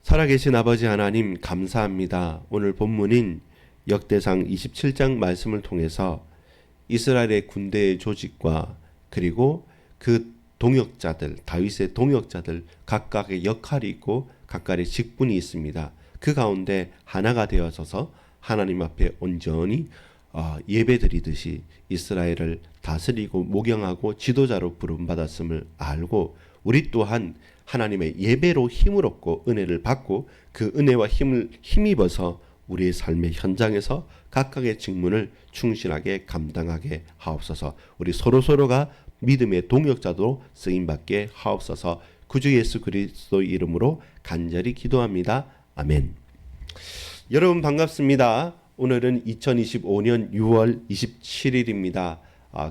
살아계신 아버지 하나님 감사합니다. 오늘 본문인 역대상 27장 말씀을 통해서 이스라엘의 군대의 조직과 그리고 그 동역자들, 다윗의 동역자들 각각의 역할이 있고 각각의 직분이 있습니다. 그 가운데 하나가 되어서서 하나님 앞에 온전히 예배드리듯이 이스라엘을 다스리고 목영하고 지도자로 부름받았음을 알고 우리 또한 하나님의 예배로 힘을 얻고 은혜를 받고 그 은혜와 힘을 힘입어서 우리의 삶의 현장에서 각각의 직분을 충실하게 감당하게 하옵소서. 우리 서로서로가 믿음의 동역자도 쓰임받게 하옵소서. 구주 예수 그리스도 이름으로 간절히 기도합니다. 아멘. 여러분 반갑습니다. 오늘은 2025년 6월 27일입니다.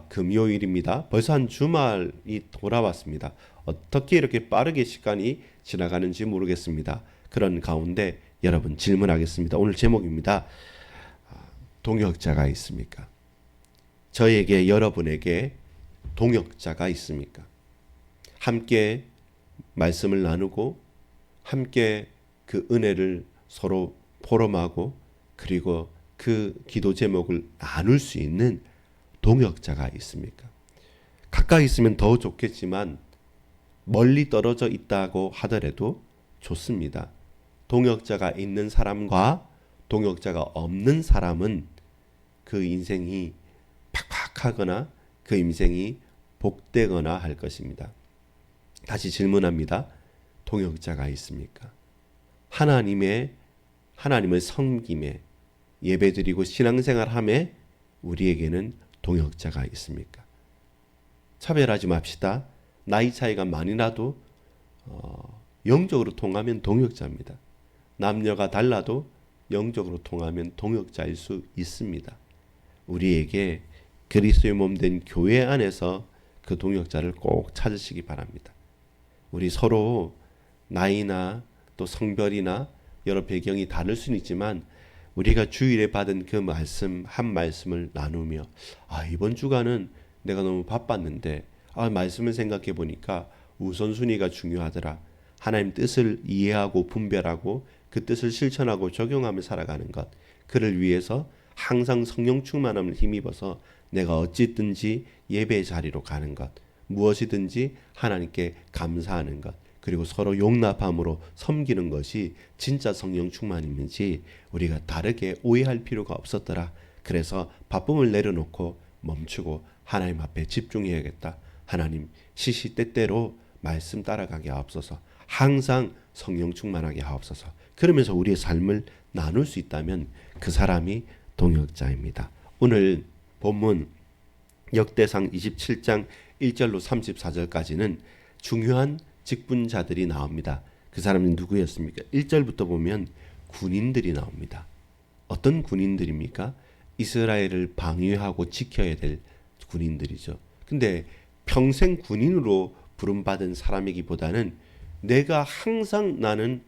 금요일입니다. 벌써 한 주말이 돌아왔습니다. 어떻게 이렇게 빠르게 시간이 지나가는지 모르겠습니다. 그런 가운데 여러분 질문하겠습니다. 오늘 제목입니다. 동역자가 있습니까? 저에게 여러분에게 동역자가 있습니까? 함께 말씀을 나누고 함께 그 은혜를 서로 포럼하고 그리고 그 기도 제목을 나눌 수 있는 동역자가 있습니까? 가까이 있으면 더 좋겠지만 멀리 떨어져 있다고 하더라도 좋습니다. 동역자가 있는 사람과 동역자가 없는 사람은 그 인생이 팍팍하거나 그 인생이 복되거나 할 것입니다. 다시 질문합니다. 동역자가 있습니까? 하나님을 섬김에 예배드리고 신앙생활함에 우리에게는 동역자가 있습니까? 차별하지 맙시다. 나이 차이가 많이 나도 영적으로 통하면 동역자입니다. 남녀가 달라도 영적으로 통하면 동역자일 수 있습니다. 우리에게 그리스도의 몸된 교회 안에서 그 동역자를 꼭 찾으시기 바랍니다. 우리 서로 나이나 또 성별이나 여러 배경이 다를 수는 있지만 우리가 주일에 받은 그 말씀 한 말씀을 나누며 이번 주간은 내가 너무 바빴는데 말씀을 생각해 보니까 우선순위가 중요하더라. 하나님 뜻을 이해하고 분별하고 그 뜻을 실천하고 적용하며 살아가는 것. 그를 위해서 항상 성령 충만함을 힘입어서 내가 어찌든지 예배의 자리로 가는 것. 무엇이든지 하나님께 감사하는 것. 그리고 서로 용납함으로 섬기는 것이 진짜 성령 충만인지 우리가 다르게 오해할 필요가 없었더라. 그래서 바쁨을 내려놓고 멈추고 하나님 앞에 집중해야겠다. 하나님 시시때때로 말씀 따라가게 하옵소서. 항상 성령 충만하게 하옵소서. 그러면서 우리의 삶을 나눌 수 있다면 그 사람이 동역자입니다. 오늘 본문 역대상 27장 1절로 34절까지는 중요한 직분자들이 나옵니다. 그 사람이 누구였습니까? 1절부터 보면 군인들이 나옵니다. 어떤 군인들입니까? 이스라엘을 방위하고 지켜야 될 군인들이죠. 근데 평생 군인으로 부름받은 사람이기보다는 내가 항상 나는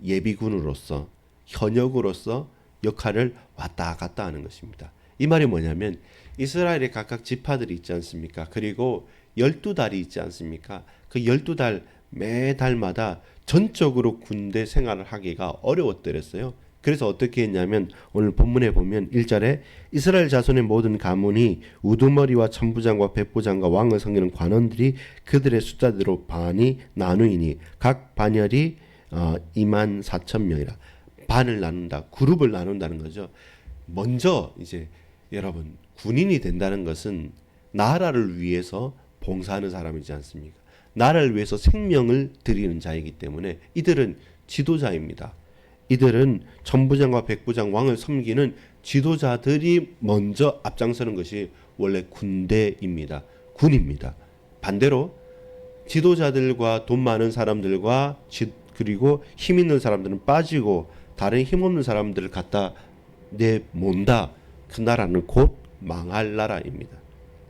예비군으로서 현역으로서 역할을 왔다 갔다 하는 것입니다. 이 말이 뭐냐면 이스라엘의 각각 지파들이 있지 않습니까? 그리고 12달이 있지 않습니까? 그 12달 매달마다 전적으로 군대 생활을 하기가 어려웠더랬어요. 그래서 어떻게 했냐면 오늘 본문에 보면 1절에 이스라엘 자손의 모든 가문이 우두머리와 천부장과 백부장과 왕을 섬기는 관원들이 그들의 숫자대로 반이 나누이니 각 반열이 24,000명이라. 반을 나눈다. 그룹을 나눈다는 거죠. 먼저 이제 여러분 군인이 된다는 것은 나라를 위해서 봉사하는 사람이지 않습니까? 나라를 위해서 생명을 드리는 자이기 때문에 이들은 지도자입니다. 이들은 천부장과 백부장 왕을 섬기는 지도자들이 먼저 앞장서는 것이 원래 군대입니다. 군입니다. 반대로 지도자들과 돈 많은 사람들과 그리고 힘 있는 사람들은 빠지고 다른 힘없는 사람들을 갖다 내몬다. 그 나라는 곧 망할 나라입니다.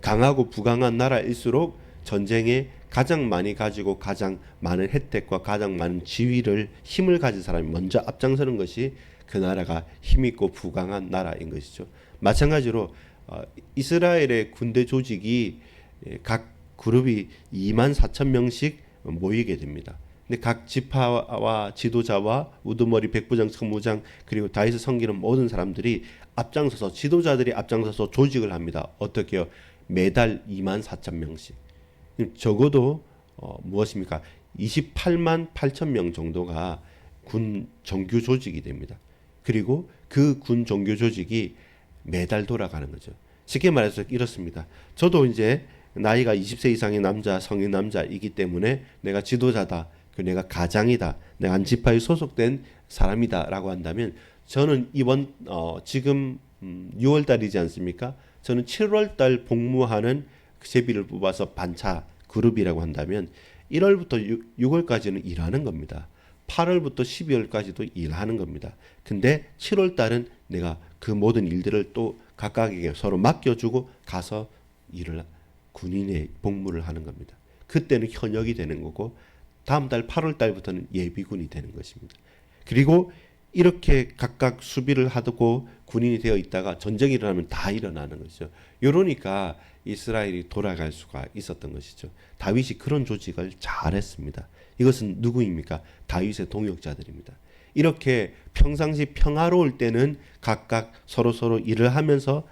강하고 부강한 나라일수록 전쟁에 가장 많이 가지고 가장 많은 혜택과 가장 많은 지위를 힘을 가진 사람이 먼저 앞장서는 것이 그 나라가 힘있고 부강한 나라인 것이죠. 마찬가지로 이스라엘의 군대 조직이 각 그룹이 24,000명씩 모이게 됩니다. 근데 각 지파와 지도자와 우두머리 백부장 천부장 그리고 다윗을 섬기는 모든 사람들이 앞장서서 지도자들이 앞장서서 조직을 합니다. 어떻게요? 매달 2만 4천 명씩. 적어도 무엇입니까? 28만 8천 명 정도가 군 정규 조직이 됩니다. 그리고 그 군 정규 조직이 매달 돌아가는 거죠. 쉽게 말해서 이렇습니다. 저도 이제 나이가 20세 이상의 남자, 성인 남자이기 때문에 내가 지도자다, 내가 가장이다, 내가 한 지파에 소속된 사람이다라고 한다면 저는 이번 지금 6월 달이지 않습니까? 저는 7월 달 복무하는 제비를 뽑아서 반차 그룹이라고 한다면 1월부터 6월까지는 일하는 겁니다. 8월부터 12월까지도 일하는 겁니다. 근데 7월 달은 내가 그 모든 일들을 또 각각에게 서로 맡겨주고 가서 일을 군인의 복무를 하는 겁니다. 그때는 현역이 되는 거고 다음 달 8월 달부터는 예비군이 되는 것입니다. 그리고 이렇게 각각 수비를 하고 군인이 되어 있다가 전쟁이 일어나면 다 일어나는 거죠. 이러니까 이스라엘이 돌아갈 수가 있었던 것이죠. 다윗이 그런 조직을 잘했습니다. 이것은 누구입니까? 다윗의 동역자들입니다. 이렇게 평상시 평화로울 때는 각각 서로 일을 하면서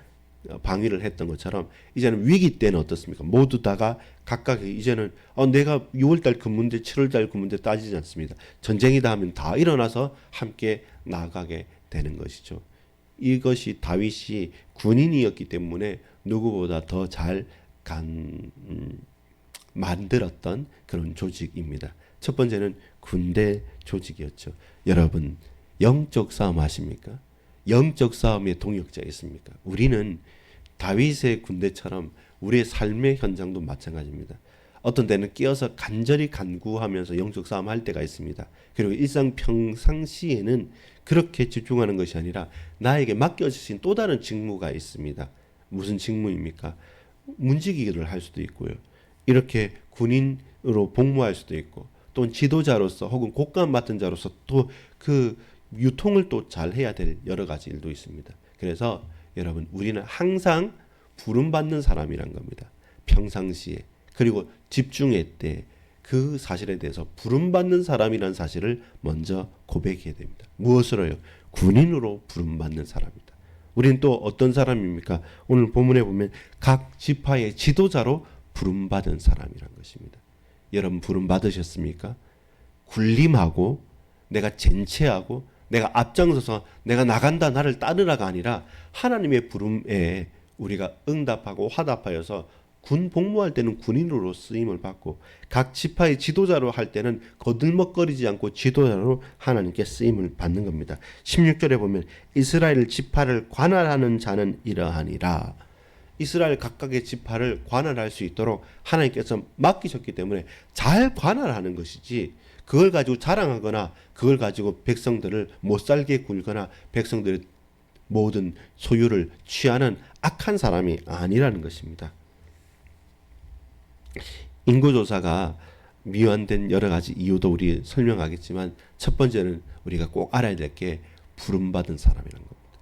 방위를 했던 것처럼 이제는 위기 때는 어떻습니까? 모두 다가 각각 이제는 내가 6월달 근무인데 7월달 근무인데 따지지 않습니다. 전쟁이다 하면 다 일어나서 함께 나아가게 되는 것이죠. 이것이 다윗이 군인이었기 때문에 누구보다 더 잘 만들었던 그런 조직입니다. 첫 번째는 군대 조직이었죠. 여러분 영적 싸움 아십니까? 영적 싸움에 동역자 있습니까? 우리는 다윗의 군대처럼 우리의 삶의 현장도 마찬가지입니다. 어떤 때는 끼어서 간절히 간구하면서 영적 싸움 할 때가 있습니다. 그리고 평상시에는 그렇게 집중하는 것이 아니라 나에게 맡겨주신 또 다른 직무가 있습니다. 무슨 직무입니까? 문지기를 할 수도 있고요. 이렇게 군인으로 복무할 수도 있고 또는 지도자로서 혹은 곡감 맡은 자로서 또 그 유통을 또 잘 해야 될 여러 가지 일도 있습니다. 그래서 여러분 우리는 항상 부름받는 사람이란 겁니다. 평상시에 그리고 집중의 때 그 사실에 대해서 부름받는 사람이란 사실을 먼저 고백해야 됩니다. 무엇으로요? 군인으로 부름받는 사람이다. 우리는 또 어떤 사람입니까? 오늘 본문에 보면 각 지파의 지도자로 부름받은 사람이란 것입니다. 여러분 부름받으셨습니까? 군림하고 내가 젠체하고 내가 앞장서서 내가 나간다 나를 따르라가 아니라 하나님의 부름에 우리가 응답하고 화답하여서 군 복무할 때는 군인으로 쓰임을 받고 각 지파의 지도자로 할 때는 거들먹거리지 않고 지도자로 하나님께 쓰임을 받는 겁니다. 16절에 보면 이스라엘 지파를 관할하는 자는 이러하니라. 이스라엘 각각의 지파를 관할할 수 있도록 하나님께서 맡기셨기 때문에 잘 관할하는 것이지 그걸 가지고 자랑하거나 그걸 가지고 백성들을 못살게 굴거나 백성들의 모든 소유를 취하는 악한 사람이 아니라는 것입니다. 인구조사가 미완된 여러 가지 이유도 우리 설명하겠지만 첫 번째는 우리가 꼭 알아야 될 게 부름받은 사람이라는 겁니다.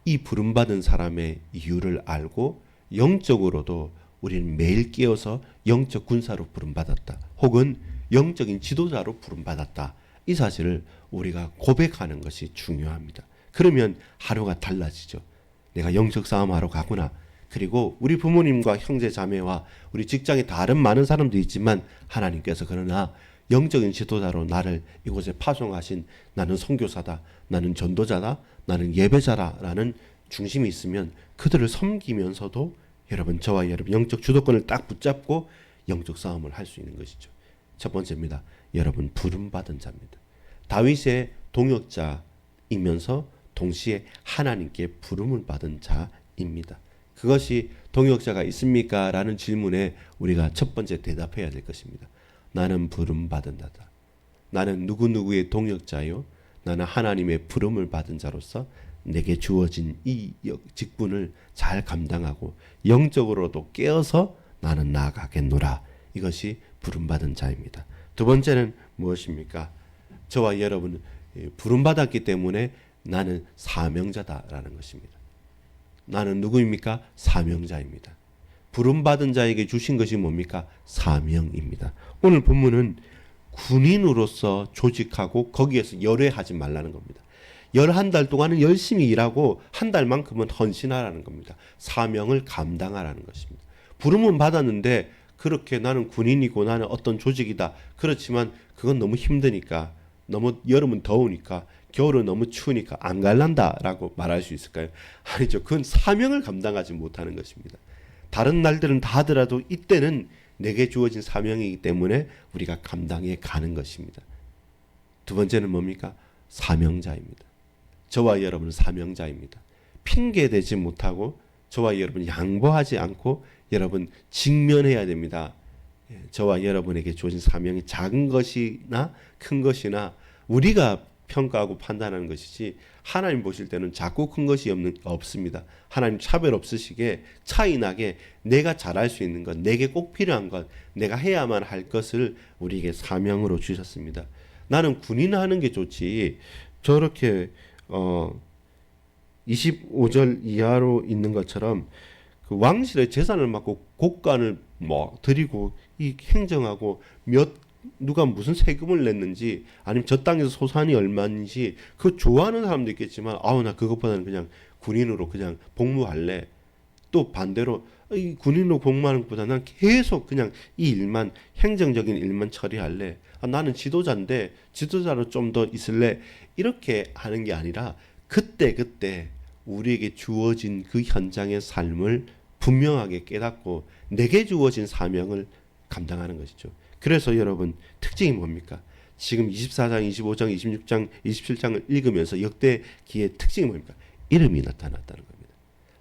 이 부름받은 사람의 이유를 알고 영적으로도 우리는 매일 깨어서 영적 군사로 부름받았다. 혹은 영적인 지도자로 부름받았다. 이 사실을 우리가 고백하는 것이 중요합니다. 그러면 하루가 달라지죠. 내가 영적 싸움하러 가구나. 그리고 우리 부모님과 형제 자매와 우리 직장에 다른 많은 사람도 있지만 하나님께서 그러나 영적인 지도자로 나를 이곳에 파송하신 나는 선교사다. 나는 전도자다. 나는 예배자라는 중심이 있으면 그들을 섬기면서도 여러분 저와 여러분 영적 주도권을 딱 붙잡고 영적 싸움을 할 수 있는 것이죠. 첫 번째입니다. 여러분 부름받은 자입니다. 다윗의 동역자이면서 동시에 하나님께 부름을 받은 자입니다. 그것이 동역자가 있습니까? 라는 질문에 우리가 첫 번째 대답해야 될 것입니다. 나는 부름받은 자다. 나는 누구누구의 동역자요. 나는 하나님의 부름을 받은 자로서 내게 주어진 이 직분을 잘 감당하고 영적으로도 깨어서 나는 나아가겠노라. 이것이 부름받은 자입니다. 두 번째는 무엇입니까? 저와 여러분은 부름받았기 때문에 나는 사명자다라는 것입니다. 나는 누구입니까? 사명자입니다. 부름받은 자에게 주신 것이 뭡니까? 사명입니다. 오늘 본문은 군인으로서 조직하고 거기에서 열애하지 말라는 겁니다. 11달 동안은 열심히 일하고 한 달만큼은 헌신하라는 겁니다. 사명을 감당하라는 것입니다. 부름은 받았는데 그렇게 나는 군인이고 나는 어떤 조직이다. 그렇지만 그건 너무 힘드니까, 너무 여름은 더우니까, 겨울은 너무 추우니까 안 갈란다라고 말할 수 있을까요? 아니죠. 그건 사명을 감당하지 못하는 것입니다. 다른 날들은 다 하더라도 이때는 내게 주어진 사명이기 때문에 우리가 감당해 가는 것입니다. 두 번째는 뭡니까? 사명자입니다. 저와 여러분은 사명자입니다. 핑계대지 못하고 저와 여러분 양보하지 않고 여러분 직면해야 됩니다. 저와 여러분에게 주어진 사명이 작은 것이나 큰 것이나 우리가 평가하고 판단하는 것이지 하나님 보실 때는 작고 큰 것이 없습니다. 하나님 차별 없으시게 차이나게 내가 잘할 수 있는 것, 내게 꼭 필요한 것, 내가 해야만 할 것을 우리에게 사명으로 주셨습니다. 나는 군인하는 게 좋지 저렇게 25절 이하로 있는 것처럼 그 왕실의 재산을 맡고 곡간을 뭐 드리고 이 행정하고 누가 무슨 세금을 냈는지 아니면 저 땅에서 소산이 얼마인지 그거 좋아하는 사람도 있겠지만 아우 나 그것보다는 그냥 군인으로 그냥 복무할래. 또 반대로 이 군인으로 복무하는 것보다 난 계속 그냥 이 일만 행정적인 일만 처리할래. 나는 지도자인데 지도자로 좀 더 있을래. 이렇게 하는 게 아니라 그때 우리에게 주어진 그 현장의 삶을 분명하게 깨닫고 내게 주어진 사명을 감당하는 것이죠. 그래서 여러분 특징이 뭡니까? 지금 24장, 25장, 26장, 27장을 읽으면서 역대기의 특징이 뭡니까? 이름이 나타났다는 겁니다.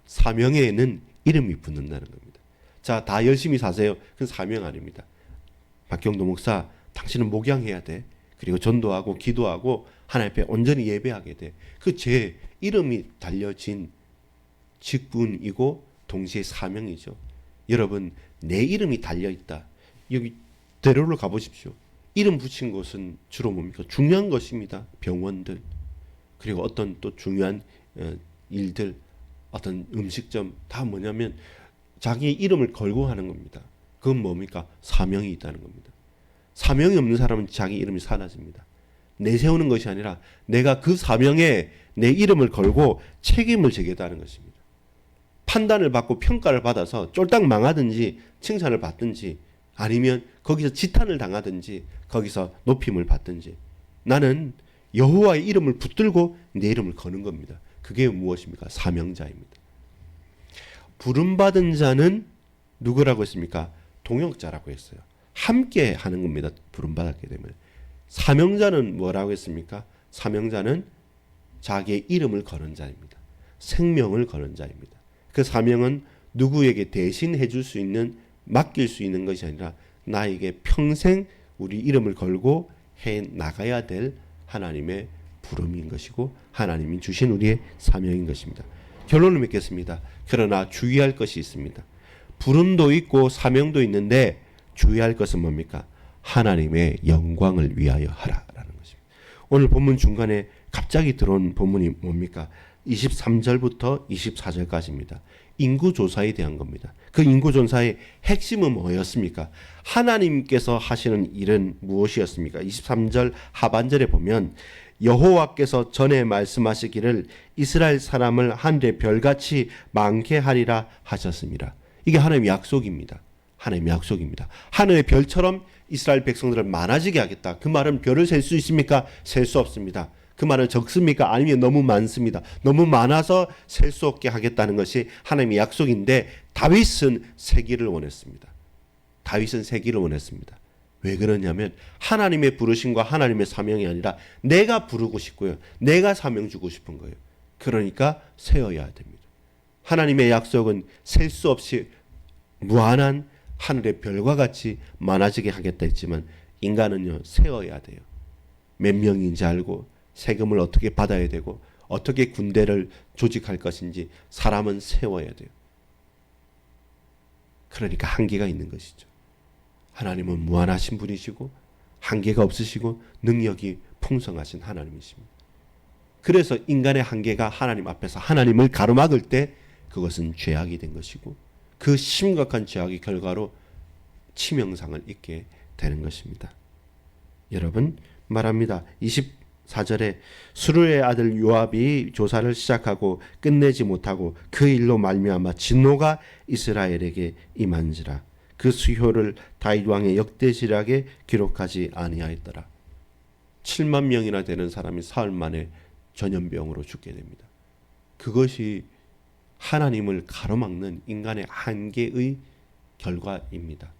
사명에는 이름이 붙는다는 겁니다. 자, 다 열심히 사세요. 그건 사명 아닙니다. 박경도 목사, 당신은 목양해야 돼. 그리고 전도하고 기도하고 하나님 앞에 온전히 예배하게 돼. 그 제 이름이 달려진 직분이고 동시에 사명이죠. 여러분 내 이름이 달려있다. 여기 대로를 가보십시오. 이름 붙인 곳은 주로 뭡니까? 중요한 것입니다. 병원들 그리고 어떤 또 중요한 일들 어떤 음식점 다 뭐냐면 자기의 이름을 걸고 하는 겁니다. 그건 뭡니까? 사명이 있다는 겁니다. 사명이 없는 사람은 자기 이름이 사라집니다. 내세우는 것이 아니라 내가 그 사명에 내 이름을 걸고 책임을 지겠다는 것입니다. 판단을 받고 평가를 받아서 쫄딱 망하든지 칭찬을 받든지 아니면 거기서 지탄을 당하든지 거기서 높임을 받든지 나는 여호와의 이름을 붙들고 내 이름을 거는 겁니다. 그게 무엇입니까? 사명자입니다. 부름받은 자는 누구라고 했습니까? 동역자라고 했어요. 함께 하는 겁니다. 부름받았기 때문에. 사명자는 뭐라고 했습니까? 사명자는 자기의 이름을 거는 자입니다. 생명을 거는 자입니다. 그 사명은 누구에게 대신해 줄 수 있는 맡길 수 있는 것이 아니라 나에게 평생 우리 이름을 걸고 해 나가야 될 하나님의 부름인 것이고 하나님이 주신 우리의 사명인 것입니다. 결론을 맺겠습니다. 그러나 주의할 것이 있습니다. 부름도 있고 사명도 있는데 주의할 것은 뭡니까? 하나님의 영광을 위하여 하라라는 것입니다. 오늘 본문 중간에 갑자기 들어온 본문이 뭡니까? 23절부터 24절까지입니다. 인구조사에 대한 겁니다. 그 인구조사의 핵심은 뭐였습니까? 하나님께서 하시는 일은 무엇이었습니까? 23절 하반절에 보면 여호와께서 전에 말씀하시기를 이스라엘 사람을 하늘의 별같이 많게 하리라 하셨습니다. 이게 하나님의 약속입니다. 하나님의 약속입니다. 하늘의 별처럼 이스라엘 백성들을 많아지게 하겠다. 그 말은 별을 셀 수 있습니까? 셀 수 없습니다. 그 말은 적습니까? 아니면 너무 많습니다. 너무 많아서 셀 수 없게 하겠다는 것이 하나님의 약속인데 다윗은 세기를 원했습니다. 다윗은 세기를 원했습니다. 왜 그러냐면 하나님의 부르심과 하나님의 사명이 아니라 내가 부르고 싶고요. 내가 사명 주고 싶은 거예요. 그러니까 세어야 됩니다. 하나님의 약속은 셀 수 없이 무한한 하늘의 별과 같이 많아지게 하겠다 했지만 인간은요 세어야 돼요. 몇 명인지 알고 세금을 어떻게 받아야 되고 어떻게 군대를 조직할 것인지 사람은 세워야 돼요. 그러니까 한계가 있는 것이죠. 하나님은 무한하신 분이시고 한계가 없으시고 능력이 풍성하신 하나님이십니다. 그래서 인간의 한계가 하나님 앞에서 하나님을 가로막을 때 그것은 죄악이 된 것이고 그 심각한 죄악의 결과로 치명상을 입게 되는 것입니다. 여러분 말합니다. 24절에 수르의 아들 요압이 조사를 시작하고 끝내지 못하고 그 일로 말미암아 진노가 이스라엘에게 임한지라. 그 수효를 다윗 왕의 역대지략에 기록하지 아니하였더라. 7만 명이나 되는 사람이 사흘 만에 전염병으로 죽게 됩니다. 그것이 하나님을 가로막는 인간의 한계의 결과입니다.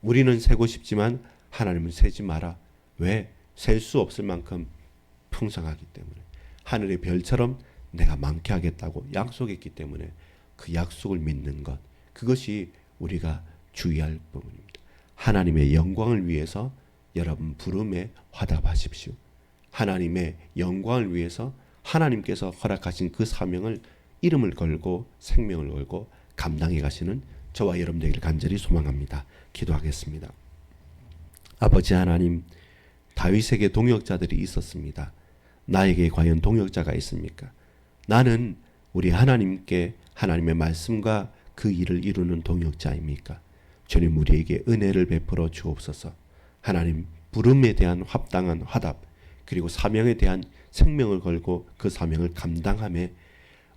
우리는 세고 싶지만 하나님은 세지 마라. 왜? 셀 수 없을 만큼 풍성하기 때문에. 하늘의 별처럼 내가 많게 하겠다고 약속했기 때문에 그 약속을 믿는 것, 그것이 우리가 주의할 부분입니다. 하나님의 영광을 위해서 여러분 부름에 화답하십시오. 하나님의 영광을 위해서 하나님께서 허락하신 그 사명을 이름을 걸고 생명을 걸고 감당해 가시는 저와 여러분 되기를 간절히 소망합니다. 기도하겠습니다. 아버지 하나님, 다윗에게 동역자들이 있었습니다. 나에게 과연 동역자가 있습니까? 나는 우리 하나님께 하나님의 말씀과 그 일을 이루는 동역자입니까? 주님 우리에게 은혜를 베풀어 주옵소서. 하나님 부름에 대한 합당한 화답, 그리고 사명에 대한 생명을 걸고 그 사명을 감당함에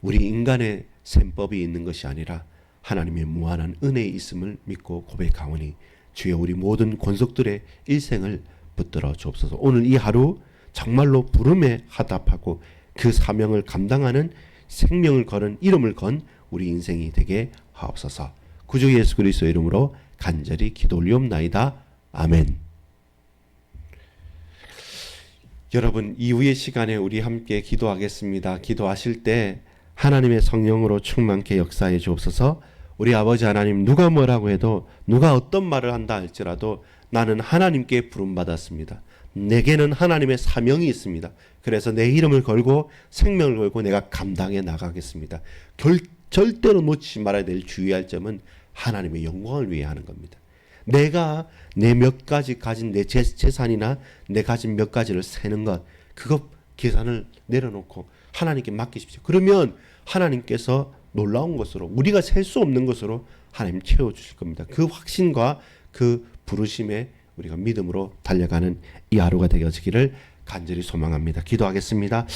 우리 인간의 셈법이 있는 것이 아니라 하나님의 무한한 은혜에 있음을 믿고 고백하오니 주여 우리 모든 권속들의 일생을 붙들어 주옵소서. 오늘 이 하루 정말로 부름에 화답하고 그 사명을 감당하는 생명을 거는 이름을 건 우리 인생이 되게 하옵소서. 구주 예수 그리스도의 이름으로 간절히 기도 올리옵나이다. 아멘. 여러분 이후의 시간에 우리 함께 기도하겠습니다. 기도하실 때 하나님의 성령으로 충만케 역사해 주옵소서. 우리 아버지 하나님, 누가 뭐라고 해도, 누가 어떤 말을 한다 할지라도 나는 하나님께 부름받았습니다. 내게는 하나님의 사명이 있습니다. 그래서 내 이름을 걸고 생명을 걸고 내가 감당해 나가겠습니다. 절대로 놓치지 말아야 될 주의할 점은 하나님의 영광을 위해 하는 겁니다. 내가 내 몇 가지 가진 내 재산이나 내 가진 몇 가지를 세는 것, 그것 계산을 내려놓고 하나님께 맡기십시오. 그러면 하나님께서 놀라운 것으로, 우리가 셀 수 없는 것으로 하나님 채워주실 겁니다. 그 확신과 그 부르심에 우리가 믿음으로 달려가는 이 하루가 되어지기를 간절히 소망합니다. 기도하겠습니다.